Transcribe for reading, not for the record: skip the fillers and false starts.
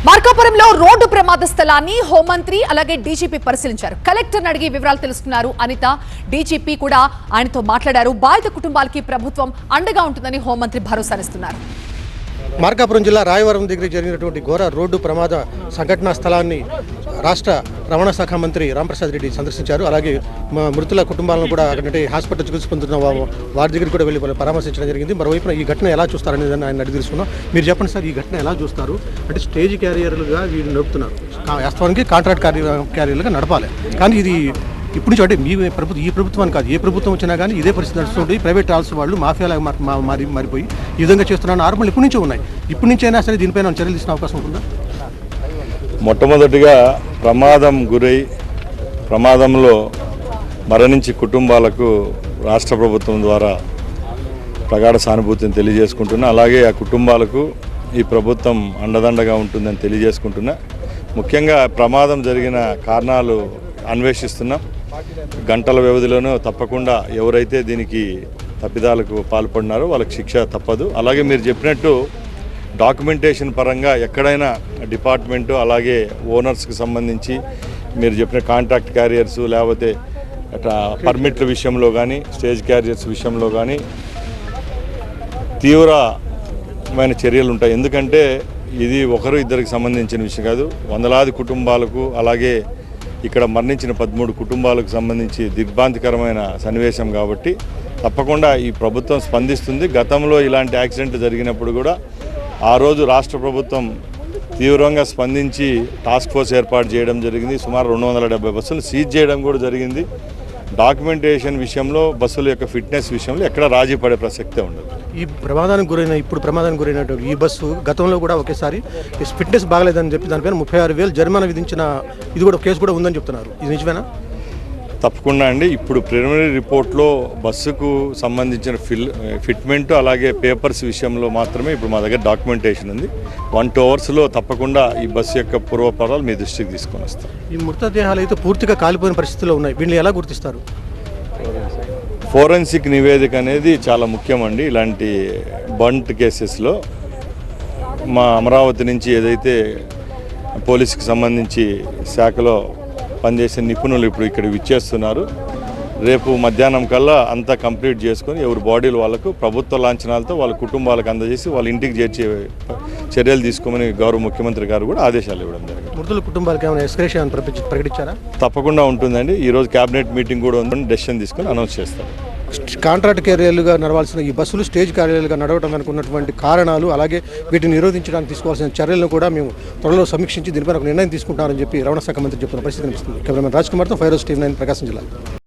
మార్కాపురంలో road ప్రమాద స్థలాన్ని హోంమంత్రి అలాగే డీజీపీ పరిశీలించారు. కలెక్టర్ అడిగి వివరాలు తెలుసుకున్నారు అనిత. డీజీపీ కూడా ఆయనతో మాట్లాడారు. బాధిత కుటుంబాలకి ప్రభుత్వం అండగా ఉంటుందని హోంమంత్రి భరోసానిస్తున్నారు. మార్కాపురం జిల్లా రాయవరం దగ్గర జరిగినటువంటి ఘోర రోడ్డు ప్రమాద సంఘటనా స్థలాన్ని రాష్ట్ర రవాణా శాఖ మంత్రి రాంప్రసాద్ రెడ్డి సందర్శించారు. అలాగే మృతుల కుటుంబాలను కూడా అక్కడ హాస్పిటల్ చికిత్స పొందుతున్న వారి దగ్గరికి కూడా వెళ్ళి పరామర్శించడం జరిగింది. మరోవైపున ఈ ఘటన ఎలా చూస్తారనేది ఆయన అడిగి తెలుసుకున్నాం. మీరు చెప్పండి సార్, ఈ ఘటన ఎలా చూస్తారు? అంటే స్టేజ్ క్యారియర్లుగా వీళ్ళు నడుపుతున్నారు, వాస్తవానికి కాంట్రాక్ట్ క్యారియర్లుగా నడపాలి. కానీ ఇది ఇప్పుడు నుంచి అంటే ఈ ప్రభుత్వాన్ని కాదు, ఏ ప్రభుత్వం వచ్చినా కానీ ఇదే పరిస్థితి నడుస్తుంటుంది. ప్రైవేట్ ట్రావెల్స్ వాళ్ళు మాఫియాలాగా మారిపోయి ఈ విధంగా చేస్తున్న ఆరోపణలు ఇప్పటి నుంచే ఉన్నాయి. ఇప్పటి నుంచి అయినా సరే దీనిపైన చర్యలు తీసుకునే అవకాశం ఉంటుందా? మొట్టమొదటిగా ప్రమాదంలో మరణించి కుటుంబాలకు రాష్ట్ర ప్రభుత్వం ద్వారా ప్రగాఢ సానుభూతిని తెలియజేసుకుంటున్నా. అలాగే ఆ కుటుంబాలకు ఈ ప్రభుత్వం అండదండగా ఉంటుందని తెలియజేసుకుంటున్నా. ముఖ్యంగా ప్రమాదం జరిగిన కారణాలు అన్వేషిస్తున్నాం. గంటల వ్యవధిలోనూ తప్పకుండా ఎవరైతే దీనికి తప్పిదాలకు పాల్పడినారో వాళ్ళకి శిక్ష తప్పదు. అలాగే మీరు చెప్పినట్టు డాక్యుమెంటేషన్ పరంగా ఎక్కడైనా డిపార్ట్మెంటు అలాగే ఓనర్స్కి సంబంధించి మీరు చెప్పిన కాంట్రాక్ట్ క్యారియర్స్ లేకపోతే పర్మిట్ల విషయంలో కానీ స్టేజ్ క్యారియర్స్ విషయంలో కానీ తీవ్రమైన చర్యలు ఉంటాయి. ఎందుకంటే ఇది ఒకరు ఇద్దరికి సంబంధించిన విషయం కాదు, వందలాది కుటుంబాలకు అలాగే ఇక్కడ మరణించిన 13 కుటుంబాలకు సంబంధించి దిగ్భ్రాంతికరమైన సన్నివేశం కాబట్టి తప్పకుండా ఈ ప్రభుత్వం స్పందిస్తుంది. గతంలో ఇలాంటి యాక్సిడెంట్ జరిగినప్పుడు కూడా ఆ రోజు రాష్ట్ర ప్రభుత్వం తీవ్రంగా స్పందించి టాస్క్ ఫోర్స్ ఏర్పాటు చేయడం జరిగింది. సుమారు 270 బస్సులు సీజ్ చేయడం కూడా జరిగింది. డాక్యుమెంటేషన్ విషయంలో బస్సుల యొక్క ఫిట్నెస్ విషయంలో ఎక్కడ రాజీ పడే ప్రసక్తే ఉండదు. ఈ ప్రమాదానికి గురైనటువంటి ఈ బస్సు గతంలో కూడా ఒకేసారి ఫిట్నెస్ బాగలేదని చెప్పి దానిపైన 36,000 జరిమానా విధించిన ఇది కూడా కేసు కూడా ఉందని చెప్తున్నారు. ఇది నిజమేనా? తప్పకుండా అండి. ఇప్పుడు ప్రిలిమినరీ రిపోర్ట్లో బస్సుకు సంబంధించిన ఫిట్మెంట్ అలాగే పేపర్స్ విషయంలో మాత్రమే ఇప్పుడు మా దగ్గర డాక్యుమెంటేషన్ ఉంది. 1-2 అవర్స్లో తప్పకుండా ఈ బస్సు యొక్క పూర్వపరాలు మీ దృష్టికి తీసుకొని వస్తాం. ఈ మృతదేహాలు అయితే పూర్తిగా కాలిపోయిన పరిస్థితిలో ఉన్నాయి. వీళ్ళని ఎలా గుర్తిస్తారు? ఫోరెన్సిక్ నివేదిక అనేది చాలా ముఖ్యమండి. ఇలాంటి బంట్ కేసెస్లో మా అమరావతి నుంచి ఏదైతే పోలీసుకి సంబంధించి శాఖలో పనిచేసే నిపుణులు ఇప్పుడు ఇక్కడ విచ్చేస్తున్నారు. రేపు మధ్యాహ్నం కల్లా అంతా కంప్లీట్ చేసుకొని ఎవరి బాడీలు వాళ్ళకు ప్రభుత్వ లాంఛనాలతో వాళ్ళ కుటుంబాలకు అందజేసి వాళ్ళ ఇంటికి చేర్చే చర్యలు తీసుకోమని గౌరవ ముఖ్యమంత్రి గారు కూడా ఆదేశాలు ఇవ్వడం జరిగింది. మృతుల కుటుంబాలకు ఏమైనా ఎక్స్‌గ్రేషియా ప్రకటించారా? తప్పకుండా ఉంటుందండి. ఈరోజు క్యాబినెట్ మీటింగ్ కూడా ఉందని డెసిషన్ తీసుకొని అనౌన్స్ చేస్తారు. కాంట్రాక్ట్ క్యారియర్లుగా నడవాల్సిన ఈ బస్సులు స్టేజ్ క్యారియర్లుగా నడవడం అనుకున్నటువంటి కారణాలు అలాగే వీటిని నిరోధించడానికి తీసుకోవాల్సిన చర్యలను కూడా మేము త్వరలో సమీక్షించి దీనిపైన ఒక నిర్ణయం తీసుకుంటామని చెప్పి రవాణా శాఖ మంత్రి చెప్తున్న పరిస్థితి కనిపిస్తుంది. కెమెరామెన్ రాజ్ కుమార్తో ఫైరోజ్ టీవీ 9 ప్రకాశం జిల్లా.